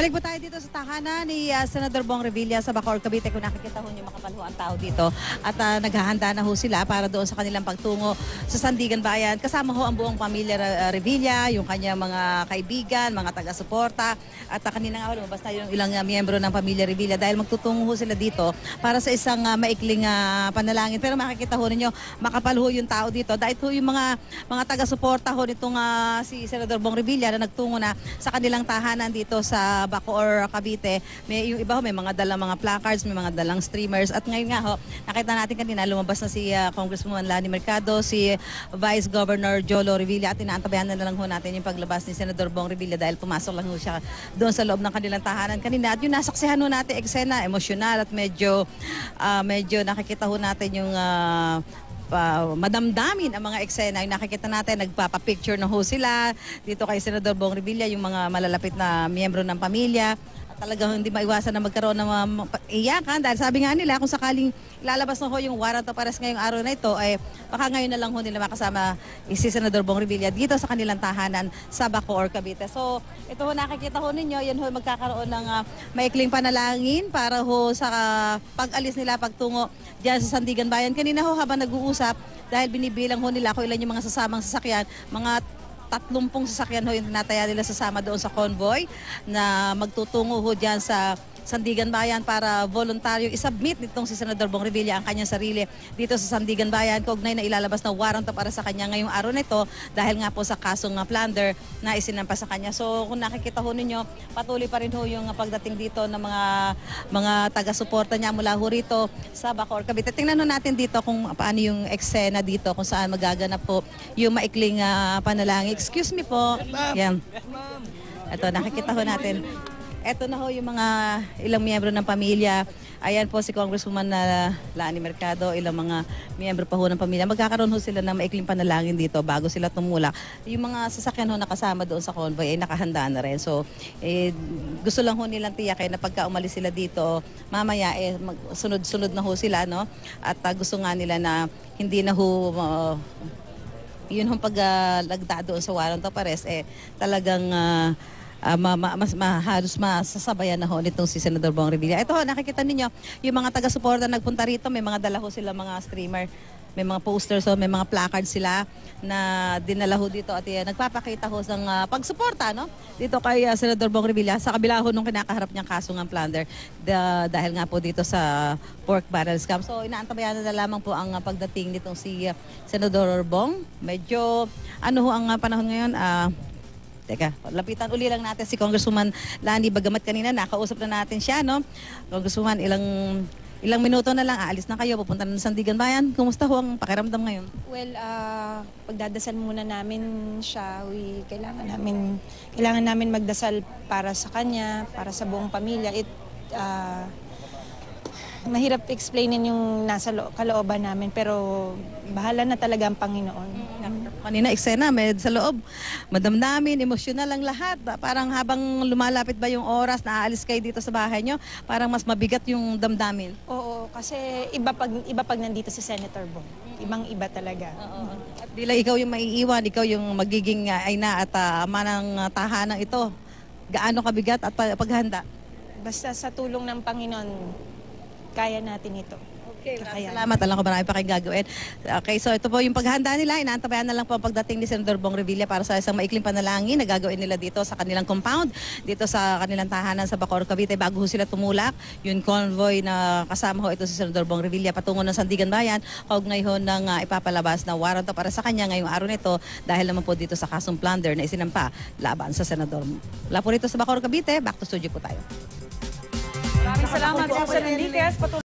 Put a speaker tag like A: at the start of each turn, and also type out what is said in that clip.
A: Balik po tayo dito sa tahanan ni Senador Bong Revilla sa Bacoor, Cavite. Kung nakikita ho niyo makapal ho ang tao dito at naghahanda na ho sila para doon sa kanilang pagtungo sa Sandigan Bayan. Kasama ho ang buong pamilya Revilla, yung kanyang mga kaibigan, mga taga-suporta at kanina nga ho lumabas na yung ilang miyembro ng pamilya Revilla dahil magtutungo ho sila dito para sa isang maikling panalangin. Pero makikita ho ninyo makapal ho yung tao dito dahil ho yung mga taga-suporta ho nitong si Senador Bong Revilla na nagtungo na sa kanilang tahanan dito sa Bacoor, Cavite. Yung iba ho, may mga dalang mga placards, may mga dalang streamers. At ngayon nga ho, nakita natin kanina, lumabas na si Congresswoman Lani Mercado, si Vice Governor Jolo Revilla at inaantabayan na lang ho natin yung paglabas ni Senador Bong Revilla dahil pumasok lang ho siya doon sa loob ng kanilang tahanan kanina. At yung nasaksihan ho natin, eksena, emosyonal at medyo nakikita ho natin yung madamdamin ang mga eksena. Yung nakikita natin, nagpapapicture na ho sila dito kay Senador Bong Revilla, yung mga malalapit na miyembro ng pamilya. At talagang hindi maiwasan na magkaroon ng iyakan dahil sabi nga nila kung sakaling lalabas na ho yung warrant of arrest ngayong araw na ito, ay baka ngayon na lang ho nila makasama si Senador Bong Revilla dito sa kanilang tahanan sa Bacoor, Cavite. So ito ho, nakikita ho ninyo, yan ho magkakaroon ng maikling panalangin para ho sa pag-alis nila pagtungo diyan sa Sandigan Bayan. Kanina ho habang nag-uusap, dahil binibilang ho nila kung ilan yung mga sasamang sasakyan, mga 30 sasakyan ho yung tinataya nila sasama doon sa convoy na magtutungo ho dyan sa Sandigan Bayan para voluntaryo isubmit nitong si Senador Bong Revilla ang kanyang sarili dito sa Sandigan Bayan kaugnay na ilalabas na warrant para sa kanya ngayong araw na ito dahil nga po sa kasong plunder na isinampa sa kanya. So kung nakikita ho ninyo, patuloy pa rin ho yung pagdating dito ng mga taga-suporta niya mula ho rito sa Bacoor, Cavite. Tingnan ho natin dito kung paano yung eksena dito, kung saan magaganap po yung maikling panalangin. Excuse me po. Yan. Ito, nakikita ho natin. Ito na ho yung mga ilang miyembro ng pamilya. Ayan po si Congresswoman Lani Mercado, ilang mga miyembro pa ho ng pamilya. Magkakaroon ho sila ng maikling panalangin dito bago sila tumulak. Yung mga sasakyan ho nakasama doon sa convoy ay nakahanda na rin. So gusto lang ho nilang tiyakin na pagka umalis sila dito, mamaya sunod-sunod na ho sila, no? At gusto nga nila na hindi na ho yun hong paglagda doon sa warrant of arrest, talagang halos masasabayan na ho nitong si Senador Bong Revilla. Ito ho, nakikita ninyo, yung mga taga-suporta nagpunta rito, may mga dala ho sila mga streamer, may mga posters, may mga placards sila na dinala ho dito at nagpapakita ho ng pagsuporta, no? Dito kay Senador Bong Revilla sa kabila ho nung kinakaharap niyang kasong ang plunder dahil nga po dito sa pork barrel scam. So inaantabayan na lamang po ang pagdating nitong si Senador Bong. Medyo ano ho ang panahon ngayon, teka, lapitan uli lang natin si Congresswoman Lani, bagamat kanina nakausap na natin siya, no? Congresswoman, ilang minuto na lang, aalis na kayo, pupunta na sa Sandigan Bayan. Kumusta ho ang pakiramdam ngayon?
B: Well, pagdadasal muna namin siya. Kailangan namin magdasal para sa kanya, para sa buong pamilya. Mahirap explainin yung nasa kalooban namin, pero bahala na talaga ang Panginoon.
A: Kanina eksena, sa loob, madamdamin, emosyonal ang lahat. Parang habang lumalapit ba yung oras na aalis kayo dito sa bahay nyo, parang mas mabigat yung damdamin.
B: Oo, kasi iba pag nandito si Senator Bong. Ibang-iba talaga.
A: Oo. At di lang ikaw yung maiiwan, ikaw yung magiging ina at ama ng tahanan ito. Gaano kabigat at paghanda?
B: Basta sa tulong ng Panginoon, kaya natin ito.
A: Okay, salamat. Alam ko marami pa kayong gagawin. Okay, so ito po yung paghahanda nila. Inaantabayan na lang po ang pagdating ni Senador Bong Revilla para sa isang maikling panalangin na gagawin nila dito sa kanilang compound, dito sa kanilang tahanan sa Bacoor, Cavite bago sila tumulak. Yung convoy na kasama ho ito si Senador Bong Revilla patungo ng Sandigan Bayan, kaugnay ho ng ipapalabas na warrant para sa kanya ngayong araw nito dahil naman po dito sa kasong plunder na isinampa laban sa Senador. Wala po rito sa Bacoor, Cavite. Back to studio po tayo.
C: Maraming salamat po sa Enriquez.